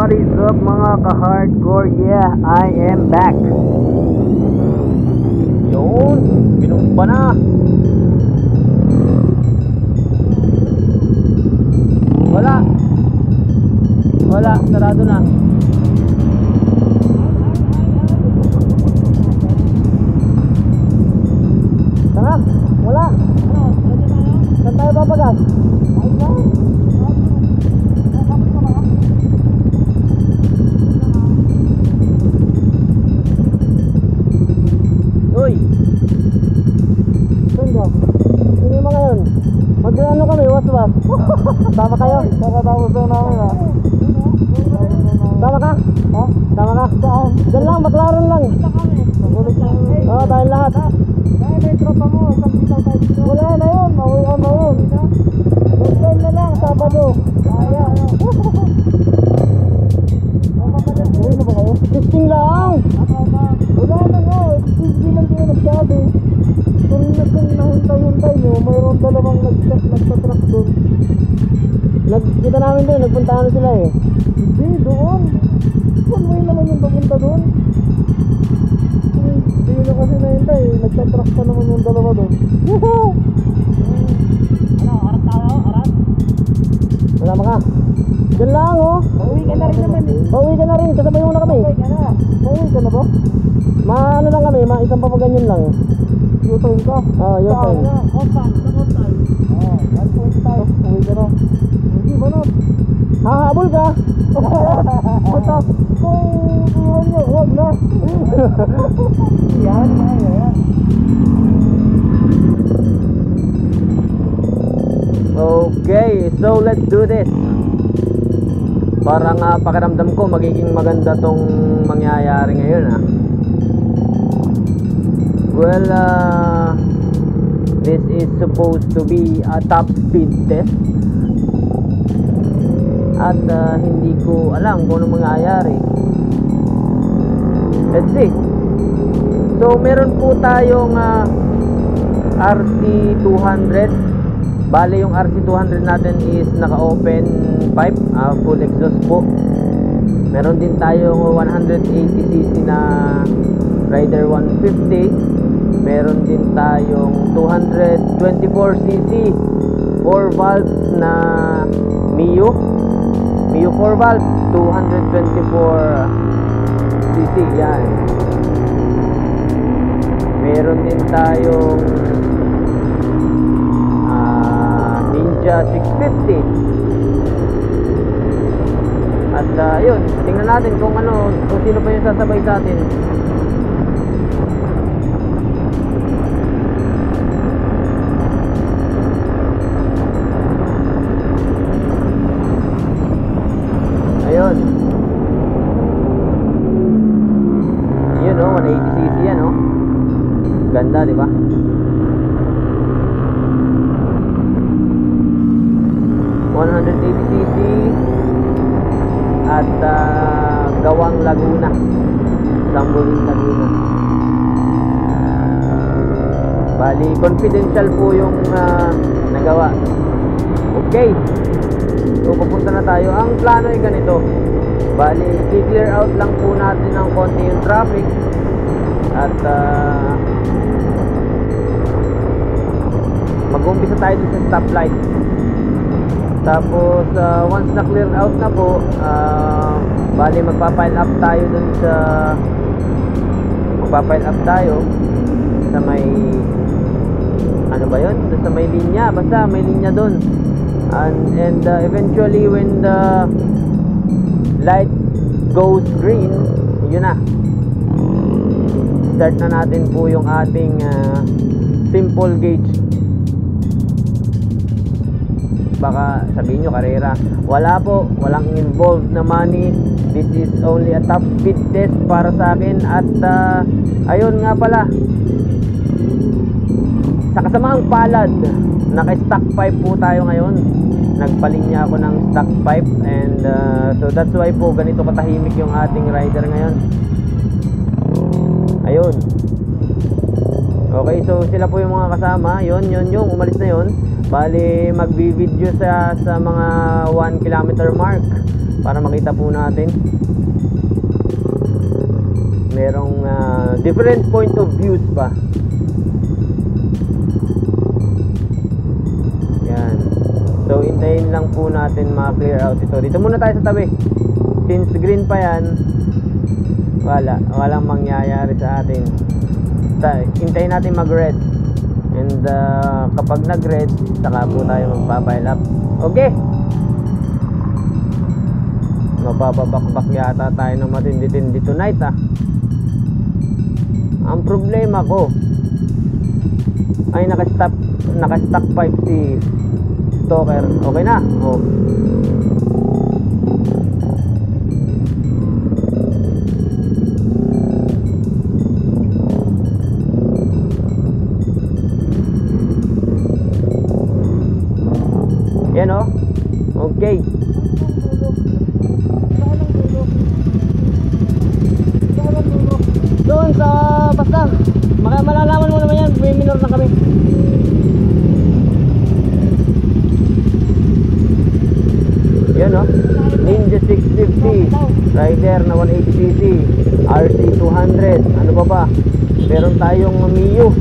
What is up mga ka-hardcore? Yeah, I am back. Yun, binumpa na. Wala, sarado na. Tara, wala. Saan tayo papagas? Uy! Saan ka? Sino yung mga yun? Mag-ano kami, was-was. Tama kayo? Kakatapos daw namin ha. Tama ka? Ha? Tama ka? Saan? Diyan lang, baklaran lang. Oo, tayo lahat. Kaya may tropa mo, pag-bitaw tayo dito. Wala na yun, mauwian na yun. Weekend na lang, Sabado. Kaya. Uwi na ba kayo? Testing lang! Wala na nga, hindi man kayo nagsabi. Kung nahintay-hintay nyo, mayroon dalawang nagtatrack doon. Kita namin doon, nagpuntahan na sila eh. Hindi, doon. One way naman yung papunta doon. Hindi nyo kasi nahintay, nagtatrack pa naman yung dalawa doon. Ano, arat tayo? Arat? Wala maka. Diyan lang oh. Pauwi ka na rin naman eh. Pauwi ka na rin, kasabay mo na kami. Pauwi ka na. Pauwi ka na ba? Ano lang kami, isang papaganyan lang. U-turn ka? Oo, U-turn. Off-time, off-time. Oo, 1.5. Pauwi ka na. Hindi ba na? Hahabol ka? Basta, kung iwan nyo, huwag na. Yan, yan. Okay, so let's do this. Parang pakiramdam ko magiging maganda tong mangyayari ngayon ha. Well, this is supposed to be a top speed test. At hindi ko alam kung anong mangyayari. Let's see. So meron po tayong RC200. Bale yung RC200 natin is naka-open pipe, full exhaust po. Meron din tayong 180cc na Rider 150. Meron din tayong 224cc 4 valves na Mio 4 valves, 224cc yan. Meron din tayong Ninja 650. At yun, tingnan natin kung sino pa yung sasabay sa atin. Ayun. Yun 180cc yan Ganda, di ba? cc at Gawang Laguna, Sambuling Laguna. Bali confidential po yung nagawa. Okay, so pupunta na tayo. Ang plano ay ganito. Bali i-clear out lang po natin ng konti yung traffic. At mag-umpisa tayo dun sa stoplight. Tapos once na clear out na po, bali magpa-pile up tayo dun sa may ano ba yun? Dun sa may linya, basta may linya dun. And eventually when the light goes green, yun na, start na natin po yung ating simple gauge. Baka sabihin nyo karera. Wala po, walang involved na money. This is only a top speed test para sa akin. At ayun nga pala, sa kasamaang palad, naka-stock pipe po tayo ngayon. Nagpalinya ako ng stock pipe. And so that's why po ganito katahimik yung ating rider ngayon. Ayun. Okay, so sila po yung mga kasama. Yun, umalis na yun. Bali magbi-video sa mga 1 kilometer mark. para makita po natin. Merong different point of views pa. Yan. So hintayin lang po natin ma-clear out ito. Dito muna tayo sa tabi. Since green pa yan, walang mangyayari sa atin. Hintayin natin mag-red. And kapag nag-red, saka po tayo magpa-pile up. Okay. Mapapabakbak yata tayo ng matindi-tindi tonight Ang problema ko ay naka-stock 5 si Stalker. Okay na. Oh. Yan oh. Okay. Doon sa basta malalaman mo naman yan, may minor na kami. Yan o, Ninja 650 Rider na 180cc, RC 200. Ano pa ba? Meron tayong Mio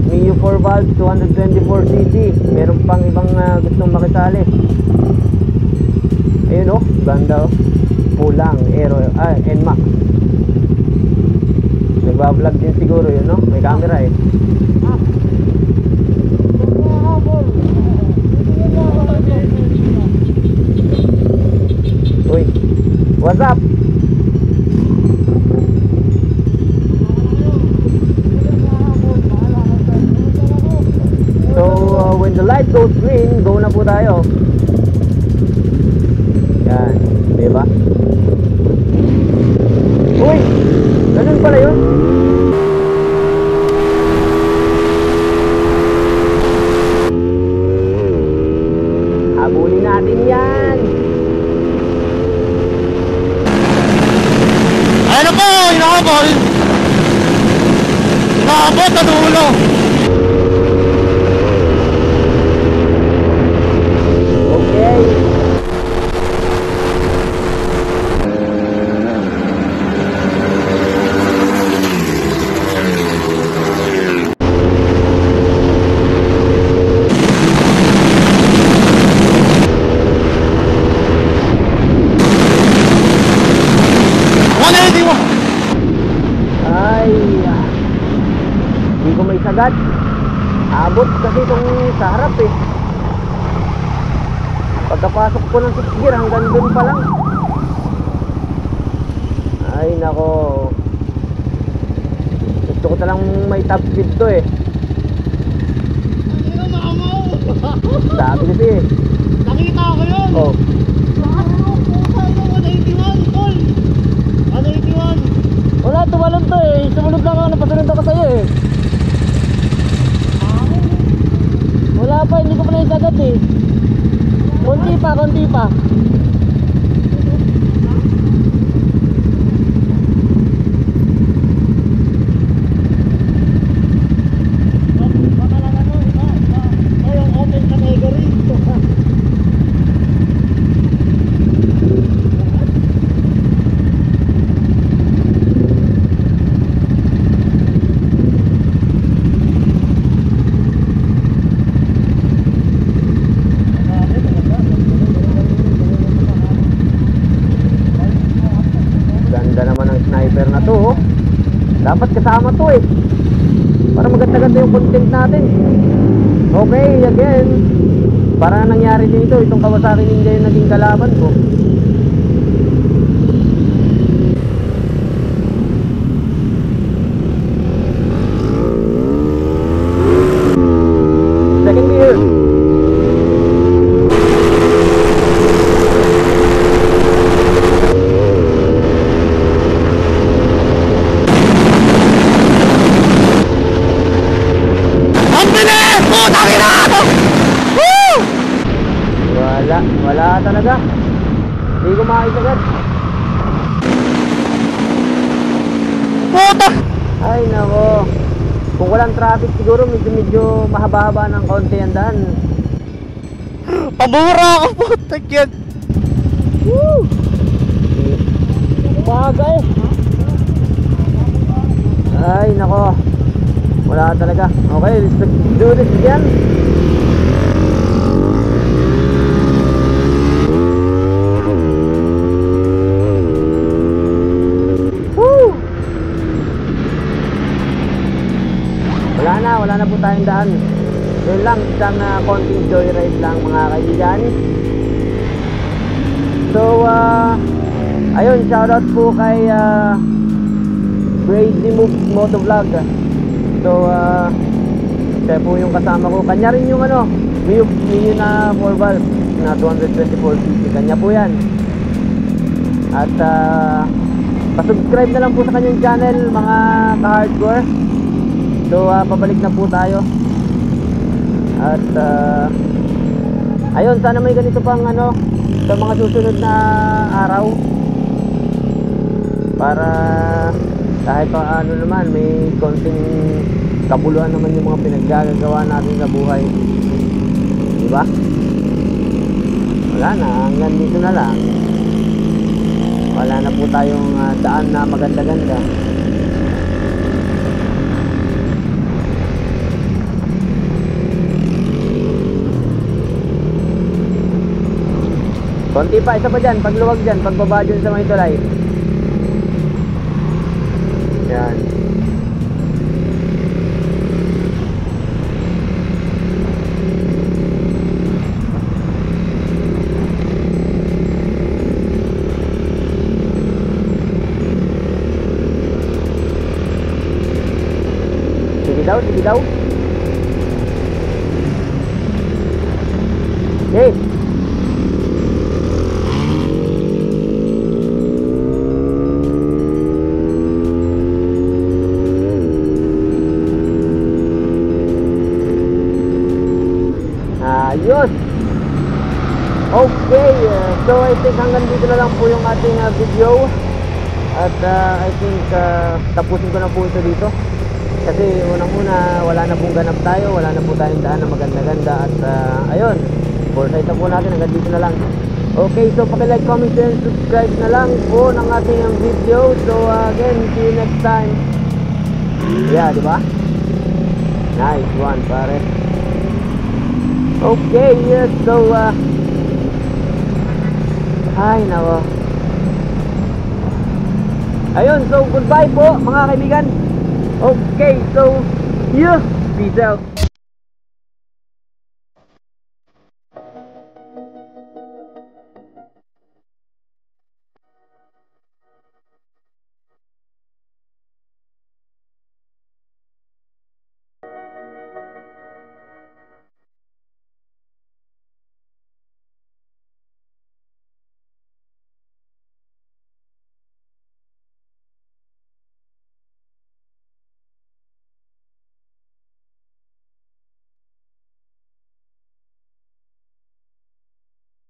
4 valves 224cc. Meron pang ibang gustong makisali. Ayun o, ganda o, pulang Aero, NMAX. Nagbablog din siguro yun, no? May camera eh. Uy, what's up? So, when the light goes green, go na po tayo. Yan, diba? Uy, ganun pala yun. Habulin natin yan. Ano po, inahabol. Inahabot na dulo. Okay. Hindi ko may sagad. Abot kasi itong sa harap eh. Pagkapasok ko ng 6 gear hanggang dun pa lang. Ay nako. Gusto ko talang may top speed to eh. Sabi kasi eh. Nakita ko yun. Oh. Wala, tumalon to eh. Sumunod lang ako, napasunod ako sa'yo eh. Wala pa, hindi ko pa naisagad eh. Konti pa. Yung open category. Na to oh. Dapat kasama to eh para maganda-ganda yung content natin. Okay, again, para nangyari dito itong Kawasaki Ninja yung naging kalaban ko. Second gear. Wala talaga. Hindi ko makisagad. Puta! Ay nako. Kung walang traffic siguro medyo mahaba-haba ng konti ang daan. Pabura ako, puta yan. Woo! umaga eh. Ay, nako. Wala talaga. Okay, let's do this again. Woo! Wala na po tayong daan. Yun lang, isang konting joyride lang mga kaibigan. So, ayun, shoutout po kay Crazy Moves Motovlog. So, siya po yung kasama ko. Kanya rin yung Mio na 4 valve na 224cc. Kanya po yan. At pasubscribe na lang po sa kanyang channel mga ka-hardcore. So, pabalik na po tayo. At ayun, sana may ganito pang sa mga susunod na araw, para kahit pa naman may konting kabuluhan naman yung mga pinaggagawa natin sa buhay, diba? Wala na, hanggang dito na lang. Wala na po tayong daan na maganda-ganda. Konti pa, isa pa dyan, pagluwag dyan, pagbaba dyan sa may tulay. Yan. Sige daw. Hey! Ayos. Okay, so I think hanggang dito na lang po yung ating video. At I think tapusin ko na po ito dito. Kasi unang-una, wala na pong ganap tayo. Wala na po tayong daan na maganda-ganda. At ayun, foresight na po natin. Hanggang dito na lang. Okay, so paki-like, comment, and subscribe na lang po ng ating video. So again, see you next time. Yeah, diba? Nice one, pare. Okay, yes, so ay nako. Ayun, so goodbye po mga kaibigan. Okay, so yeah, peace out.